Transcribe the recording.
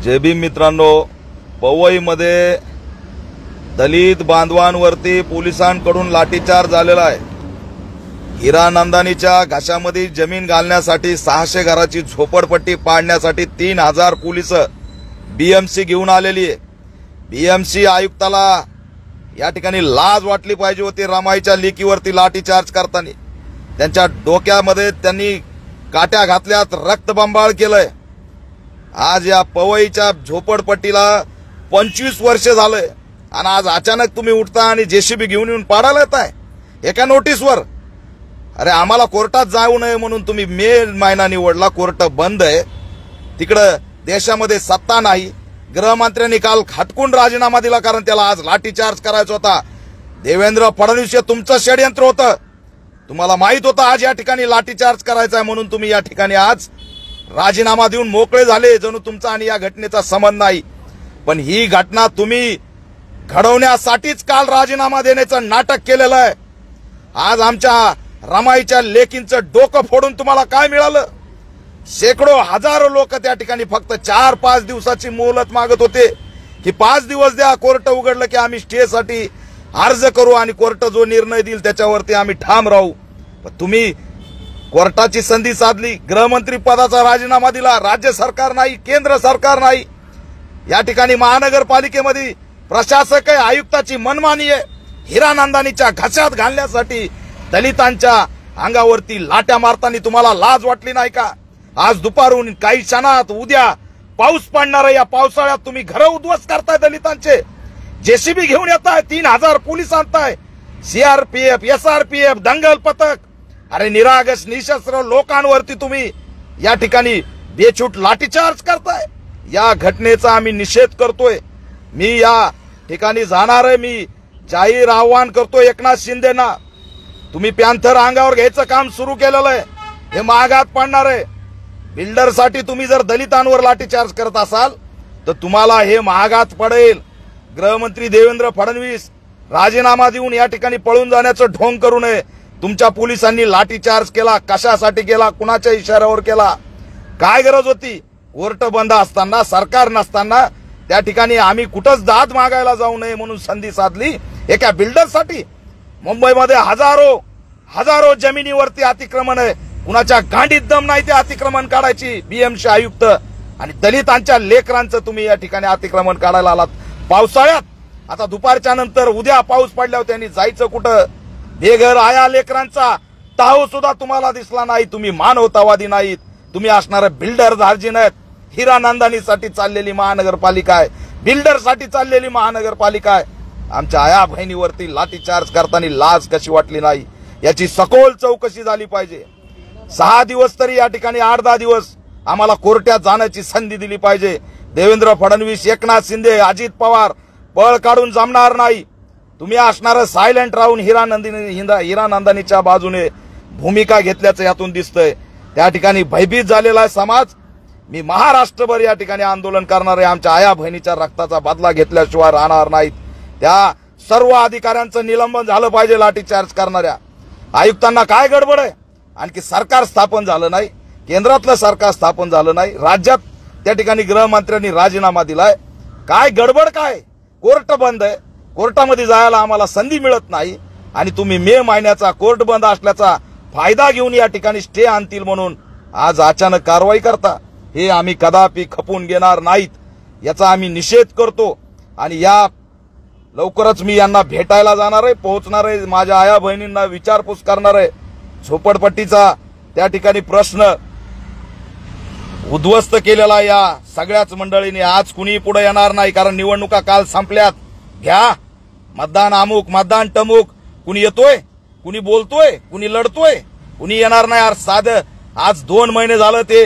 जय भीम मित्रांनो, पवईमध्ये दलित बांधवांवरती पोलिसांकडून लाठीचार्ज झालेला आहे। हिरानंदानीच्या घाशामध्ये जमीन घालण्यासाठी 600 घराची झोपडपट्टी पाडण्यासाठी 3000 पोलीस बीएमसी घेऊन आलेली आहे। बीएमसी आयुक्ताला या ठिकाणी लाज वाटली पाहिजे होती। रमाईच्या लेकीवरती लाठीचार्ज करताना त्यांच्या डोक्यामध्ये त्यांनी काट्या घातल्यात, रक्तबंबाळ केलंय। आज या पवईच्या झोपडपट्टीला 25 वर्ष झालंय आणि आज अचानक तुम्ही उठता आणि जेसीबी घेऊन येऊन पाडायला येताय एका नोटीसवर। अरे आम्हाला कोर्टात जाऊ नये म्हणून तुम्ही मे महिना निवडला, कोर्ट बंद आहे, तिकडे देशामध्ये सत्ता नाही। गृहमंत्र्यांनी काल खटकून राजीनामा दिला कारण त्याला आज लाठीचार्ज करायचा होता। देवेंद्र फडणवीस हे तुमचं षडयंत्र होतं, तुम्हाला माहित होतं आज या ठिकाणी लाठीचार्ज करायचा आहे म्हणून तुम्ही या ठिकाणी आज राजीनामा देऊन मोकळे झाले, जणू तुमचा आणि या घटनेचा संबंध नाही। पण ही घटना तुम्ही घडवण्यासाठीच काल राजीनामा देण्याचं नाटक केलेलं आहे। आज आमच्या रमाईच्या लेकींचं डोकं फोडून तुम्हाला काय मिळालं? शेकडो हजारो लोक त्या ठिकाणी फक्त 4-5 दिवसाची मोहलत मागत होते की 5 दिवस द्या, कोर्ट उघडलं की आम्ही स्टेसाठी अर्ज करू आणि कोर्ट जो निर्णय देईल त्याच्यावरती आम्ही ठाम राहू। पण तुम्ही कोर्टाची संधी साधली, गृहमंत्री पदाचा राजीनामा दिला, राज्य सरकार नाही, केंद्र सरकार नाही, या ठिकाणी महानगरपालिकेमध्ये प्रशासक आहे, आयुक्ताची मनमानी आहे। हिरानंदानीच्या घशात घालण्यासाठी दलितांच्या अंगावरती लाट्या मारताना तुम्हाला लाज वाटली नाही का? आज दुपारून काही क्षणात उद्या पाऊस पडणार आहे, या पावसाळ्यात तुम्ही घर उद्ध्वस्त करताय दलितांचे, जेसीबी घेऊन येताय, 3000 पोलीस आणताय, सीआरपीएफ, एसआरपीएफ, दंगल पथक। अरे निरागस निशस्त्र लोकांवरती तुम्ही या ठिकाणी बेछूट लाठीचार्ज करताय। या घटनेचा आम्ही निषेध करतोय। मी या ठिकाणी जाणार आहे, मी जाहीर आव्हान करतोय एकनाथ शिंदेना, तुम्ही पॅन्थर अंगावर घ्यायचं काम सुरू केलेलं आहे, हे महागात पडणार आहे। बिल्डरसाठी तुम्ही जर दलितांवर लाठीचार्ज करत असाल तर तुम्हाला हे महागात पडेल। गृहमंत्री देवेंद्र फडणवीस राजीनामा देऊन या ठिकाणी पळून जाण्याचं ढोंग करू नये। तुमच्या पोलिसांनी लाठीचार्ज केला, कशासाठी केला, कुणाच्या इशाऱ्यावर केला, काय गरज होती? कोर्ट बंद असताना, सरकार नसताना त्या ठिकाणी आम्ही कुठंच दाद मागायला जाऊ नये म्हणून संधी साधली एका बिल्डरसाठी। मुंबईमध्ये हजारो जमिनीवरती अतिक्रमण आहे, कुणाच्या गांडीत दम नाही ते अतिक्रमण काढायची। बीएमसी आयुक्त आणि दलितांच्या लेकरांचं तुम्ही या ठिकाणी अतिक्रमण काढायला आलात पावसाळ्यात। आता दुपारच्या नंतर उद्या पाऊस पडल्यावर त्यांनी जायचं कुठं? बेघर आया लेकरांचा ताव सुद्धा तुम्हाला दिसला नाही। तुम्ही मानवतावादी नाहीत, तुम्ही असणारे बिल्डर धार्जिन आहेत। हिरानंदानीसाठी चाललेली महानगरपालिका आहे, बिल्डरसाठी चाललेली महानगरपालिका आहे। आमच्या आया बहिणीवरती लाठीचार्ज करताना लाज कशी वाटली नाही याची सखोल चौकशी झाली पाहिजे। 6 दिवस तरी या ठिकाणी 8-10 दिवस आम्हाला कोर्टात जाण्याची संधी दिली पाहिजे। देवेंद्र फडणवीस, एकनाथ शिंदे, अजित पवार पळ काढून जमणार नाही। तुम्ही असणारं सायलेंट राहून हिरानंदानीच्या बाजूने भूमिका घेतल्याचं यातून दिसतंय। त्या ठिकाणी भयभीत झालेला आहे समाज। मी महाराष्ट्रभर या ठिकाणी आंदोलन करणार आहे। आमच्या आया बहिणीच्या रक्ताचा बदला घेतल्याशिवाय राहणार नाहीत। त्या सर्व अधिकाऱ्यांचं निलंबन झालं पाहिजे। लाठीचार्ज करणाऱ्या आयुक्तांना काय गडबड आहे? आणखी सरकार स्थापन झालं नाही, केंद्रातलं सरकार स्थापन झालं नाही, राज्यात त्या ठिकाणी गृहमंत्र्यांनी राजीनामा दिलाय, काय गडबड काय? कोर्ट बंद आहे, कोर्टामध्ये जायला आम्हाला संधी मिळत नाही आणि तुम्ही मे महिन्याचा कोर्ट बंद असल्याचा फायदा घेऊन या ठिकाणी स्टे आणतील म्हणून आज अचानक कारवाई करता, हे आम्ही कदापि खपून घेणार नाहीत। याचा आम्ही निषेध करतो आणि या लवकरच मी यांना भेटायला जाणार आहे, पोहोचणार आहे, माझ्या आया बहिणींना विचारपूस करणार आहे। झोपडपट्टीचा त्या ठिकाणी प्रश्न उद्ध्वस्त केलेला या सगळ्याच मंडळींनी आज कुणी पुढे येणार नाही, कारण निवडणुका काल संपल्यात। घ्या मतदान अमुक, मतदान टमुक, कुणी येतोय, कुणी बोलतोय, कुणी लढतोय, कुणी येणार नाही। साधं आज 2 महिने झालं ते